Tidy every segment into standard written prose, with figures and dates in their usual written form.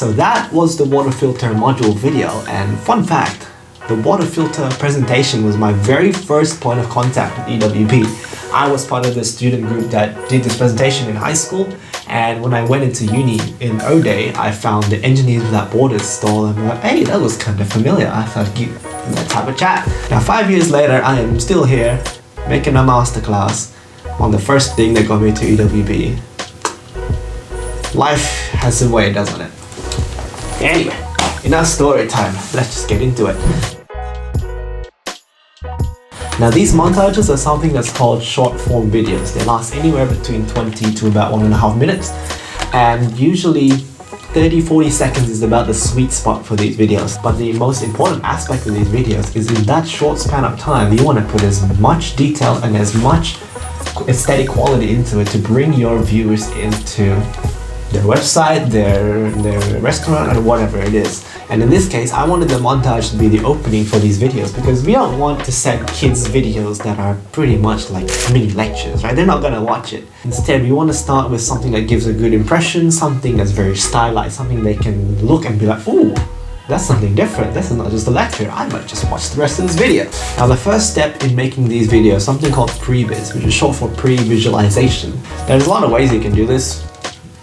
So that was the water filter module video, and fun fact, the water filter presentation was my very first point of contact with EWP. I was part of the student group that did this presentation in high school, and when I went into uni in O-Day, I found the Engineers Without Borders stall and I'm like, hey, that was kind of familiar. I thought, let's have a chat. Now 5 years later, I am still here making a masterclass on the first thing that got me to EWP. Life has a way, doesn't it? Anyway, enough story time. Let's just get into it. Now these montages are something that's called short form videos. They last anywhere between 20 to about 1.5 minutes, and usually 30-40 seconds is about the sweet spot for these videos. But the most important aspect of these videos is in that short span of time, you want to put as much detail and as much aesthetic quality into it to bring your viewers into their website, their restaurant, or whatever it is. And in this case, I wanted the montage to be the opening for these videos because we don't want to send kids videos that are pretty much like mini lectures, right? They're not gonna watch it. Instead, we want to start with something that gives a good impression, something that's very stylized, something they can look and be like, ooh, that's something different. This is not just a lecture. I might just watch the rest of this video. Now, the first step in making these videos, something called previs, which is short for pre-visualization. There's a lot of ways you can do this.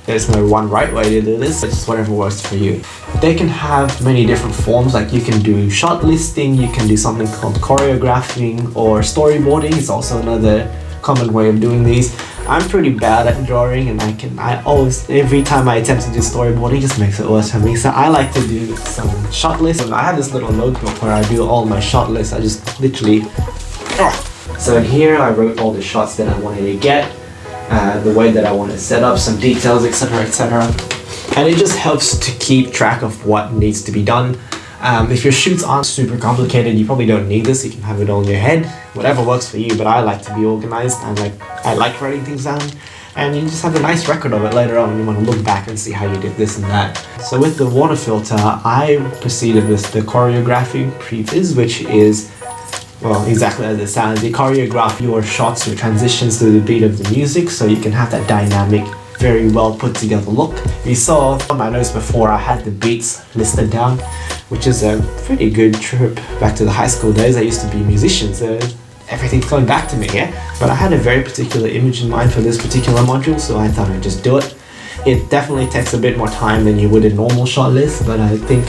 There's no one right way to do this, it's just whatever works for you. They can have many different forms, like you can do shot listing, you can do something called choreographing, or storyboarding is also another common way of doing these. I'm pretty bad at drawing, and every time I attempt to do storyboarding, it just makes it worse for me. So I like to do some shot lists. I have this little notebook where I do all my shot lists. I just literally... So in here I wrote all the shots that I wanted to get, the way that I want to set up, some details, etc, etc. And it just helps to keep track of what needs to be done. If your shoots aren't super complicated, you probably don't need this. You can have it all in your head, whatever works for you, but I like to be organized. I like writing things down, and you just have a nice record of it later on when you want to look back and see how you did this and that. So with the water filter, I proceeded with the choreographing previs, which is, well, exactly as it sounds. You choreograph your shots, your transitions to the beat of the music, so you can have that dynamic, very well put together look. You saw on my notes before, I had the beats listed down, which is a pretty good trip back to the high school days. I used to be a musician, so everything's coming back to me here. But I had a very particular image in mind for this particular module, so I thought I'd just do it. It definitely takes a bit more time than you would a normal shot list, but I think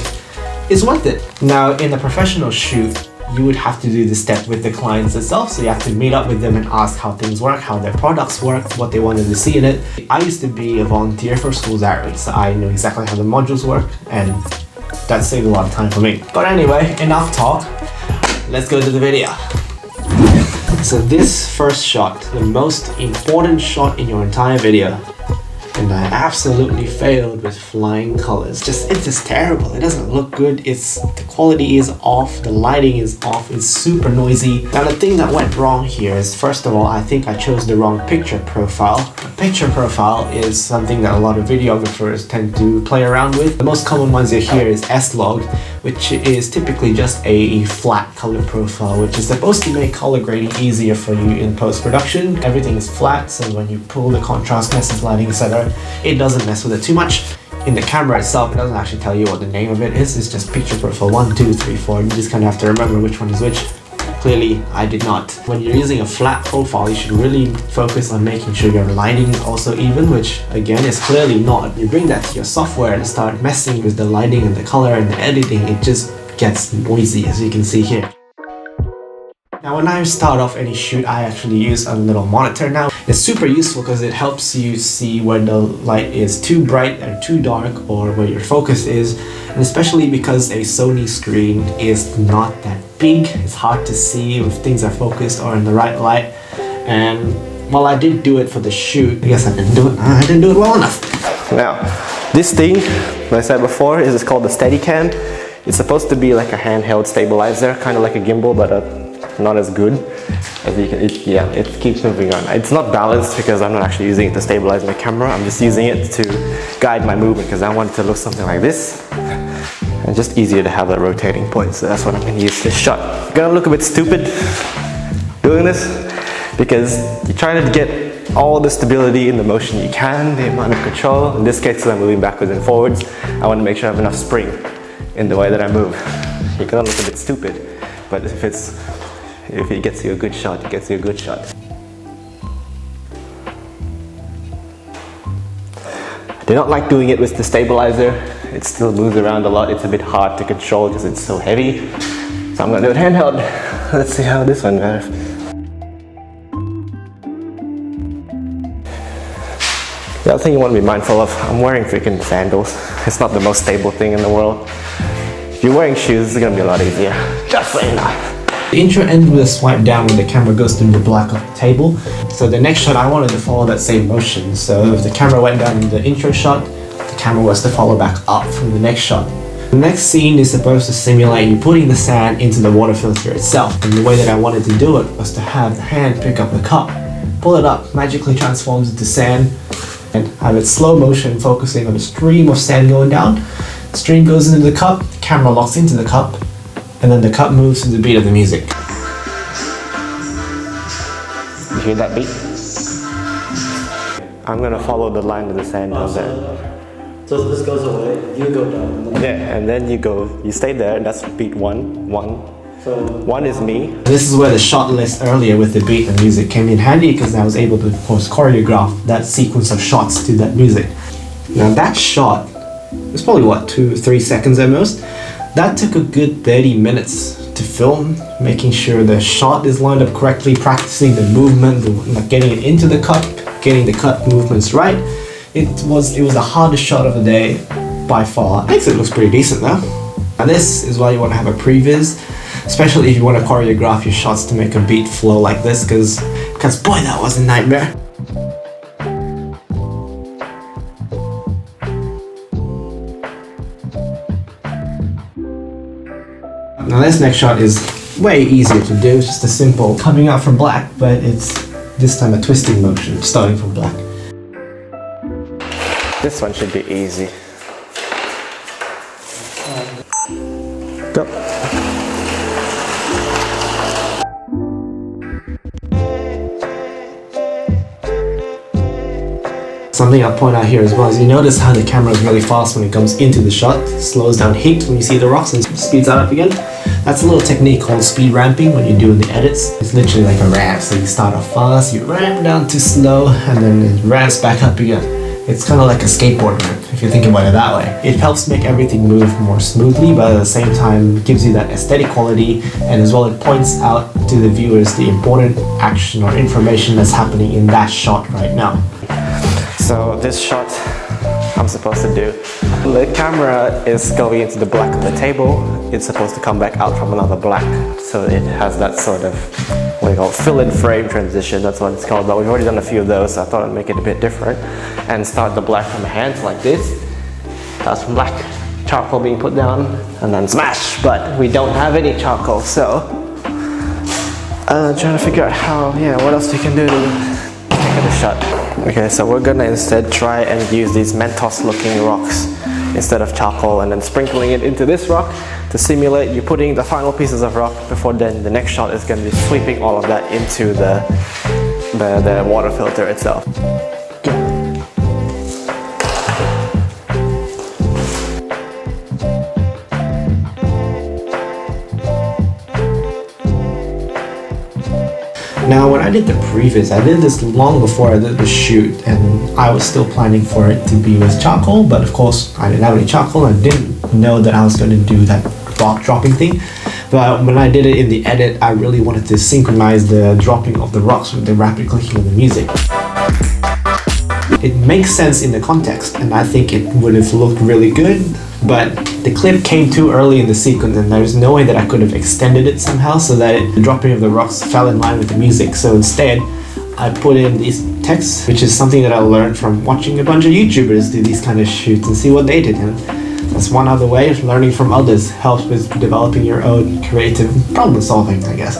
it's worth it. Now, in a professional shoot, you would have to do this step with the clients itself, so you have to meet up with them and ask how things work, how their products work, what they wanted to see in it. I used to be a volunteer for Schools Outreach, so I knew exactly how the modules work, and that saved a lot of time for me. But anyway, enough talk, let's go to the video. So this first shot, the most important shot in your entire video, and I absolutely failed with flying colors. It's just terrible. It doesn't look good. The quality is off. The lighting is off. It's super noisy. Now the thing that went wrong here is, first of all, I think I chose the wrong picture profile. A picture profile is something that a lot of videographers tend to play around with. The most common ones you hear is S-Log, which is typically just a flat color profile, which is supposed to make color grading easier for you in post-production. Everything is flat, so when you pull the contrast, message lighting, etc., it doesn't mess with it too much. In the camera itself, it doesn't actually tell you what the name of it is. It's just picture profile 1, 2, 3, 4. You just kind of have to remember which one is which. Clearly, I did not. When you're using a flat profile, you should really focus on making sure your lighting is also even, which again is clearly not. You bring that to your software and start messing with the lighting and the color and the editing, it just gets noisy, as you can see here. Now when I start off any shoot, I actually use a little monitor now. It's super useful because it helps you see when the light is too bright or too dark, or where your focus is, and especially because a Sony screen is not that big, it's hard to see if things are focused or in the right light. And while I did do it for the shoot, I guess I didn't do it well enough. Now, this thing, like I said before, is called the Steadicam. It's supposed to be like a handheld stabilizer, kind of like a gimbal, but not as good as you can. It keeps moving on. It's not balanced because I'm not actually using it to stabilize my camera. I'm just using it to guide my movement because I want it to look something like this. And just easier to have that rotating point. So that's what I'm going to use this shot. I'm gonna look a bit stupid doing this because you're trying to get all the stability in the motion you can, the amount of control. In this case, I'm moving backwards and forwards. I want to make sure I have enough spring in the way that I move. You're gonna look a bit stupid, but if it gets you a good shot, it gets you a good shot. I do not like doing it with the stabilizer. It still moves around a lot. It's a bit hard to control because it's so heavy. So I'm gonna do it handheld. Let's see how this one goes. The other thing you want to be mindful of, I'm wearing freaking sandals. It's not the most stable thing in the world. If you're wearing shoes, it's gonna be a lot easier. Just so you know. The intro ends with a swipe down when the camera goes through the black of the table. So the next shot I wanted to follow that same motion. So if the camera went down in the intro shot, the camera was to follow back up from the next shot. The next scene is supposed to simulate you putting the sand into the water filter itself. And the way that I wanted to do it was to have the hand pick up the cup, pull it up, magically transforms into sand, and have it slow motion focusing on a stream of sand going down. The stream goes into the cup, the camera locks into the cup, and then the cup moves to the beat of the music. You hear that beat? I'm gonna follow the line of the sand down there. So this goes away, you go down. Yeah, and then you stay there, that's beat one. So one is me. This is where the shot list earlier with the beat and music came in handy because I was able to, of course, choreograph that sequence of shots to that music. Now that shot, it's probably what, 2-3 seconds at most. That took a good 30 minutes to film, making sure the shot is lined up correctly, practicing the movement, getting it into the cup, getting the cup movements right. It was the hardest shot of the day by far. Makes it look pretty decent though. And this is why you want to have a previs, especially if you want to choreograph your shots to make a beat flow like this, because boy, that was a nightmare. Now this next shot is way easier to do. It's just a simple coming out from black, but it's this time a twisting motion, starting from black. This one should be easy. Go. Something I'll point out here as well is you notice how the camera is really fast when it comes into the shot, slows down heaps when you see the rocks and speeds that up again. That's a little technique called speed ramping when you're doing the edits. It's literally like a ramp, so you start off fast, you ramp down to slow, and then it ramps back up again. It's kind of like a skateboard ramp, if you think about it that way. It helps make everything move more smoothly, but at the same time gives you that aesthetic quality, and as well it points out to the viewers the important action or information that's happening in that shot right now. So this shot I'm supposed to do. The camera is going into the black of the table. It's supposed to come back out from another black. So it has that sort of, what do you call it, fill-in frame transition, that's what it's called. But we've already done a few of those, so I thought I'd make it a bit different. And start the black from the hands like this. That's from black, charcoal being put down, and then smash. But we don't have any charcoal, so trying to figure out how, what else we can do to take the shot. Okay, so we're gonna instead try and use these Mentos looking rocks instead of charcoal, and then sprinkling it into this rock to simulate you putting the final pieces of rock before then the next shot is going to be sweeping all of that into the water filter itself. Now when I did the previs, I did this long before I did the shoot, and I was still planning for it to be with charcoal, but of course I didn't have any charcoal and I didn't know that I was going to do that rock dropping thing. But when I did it in the edit, I really wanted to synchronize the dropping of the rocks with the rapid clicking of the music. It makes sense in the context, and I think it would have looked really good, but the clip came too early in the sequence and there's no way that I could have extended it somehow so that the dropping of the rocks fell in line with the music. So instead, I put in these texts, which is something that I learned from watching a bunch of YouTubers do these kind of shoots and see what they did. And that's one other way of learning from others, helps with developing your own creative problem solving, I guess.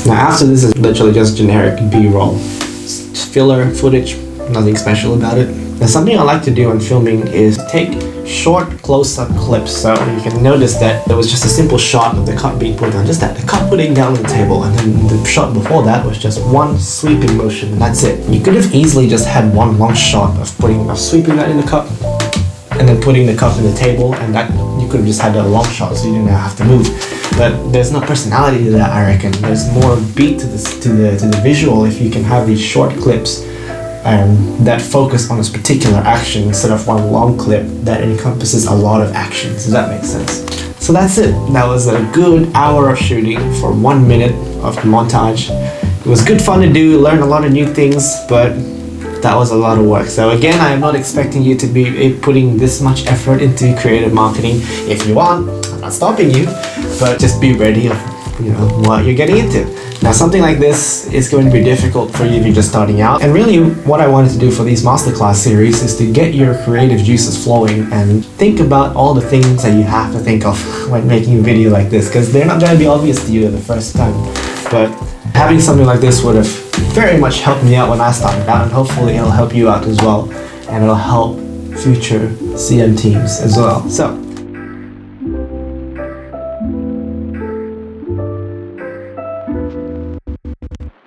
Now after this is literally just generic B-roll. Filler footage, nothing special about it. Now something I like to do when filming is take short close-up clips. So you can notice that there was just a simple shot of the cup being put down, just that, the cup putting down on the table, and then the shot before that was just one sweeping motion, and that's it. You could have easily just had one long shot of sweeping that in the cup, and then putting the cup in the table, and that you could have just had a long shot, so you didn't have to move. But there's no personality to that, I reckon. There's more beat to the visual if you can have these short clips that focus on this particular action instead of one long clip that encompasses a lot of actions. Does that make sense? So that's it. That was a good hour of shooting for 1 minute of montage. It was good fun to do, learn a lot of new things, but that was a lot of work. So again, I am not expecting you to be putting this much effort into creative marketing. If you want, I'm not stopping you, but just be ready of what you're getting into. Now, something like this is going to be difficult for you if you're just starting out. And really, what I wanted to do for these masterclass series is to get your creative juices flowing and think about all the things that you have to think of when making a video like this, because they're not going to be obvious to you the first time. But having something like this would have very much helped me out when I started out, and hopefully it'll help you out as well, and it'll help future CM teams as well. So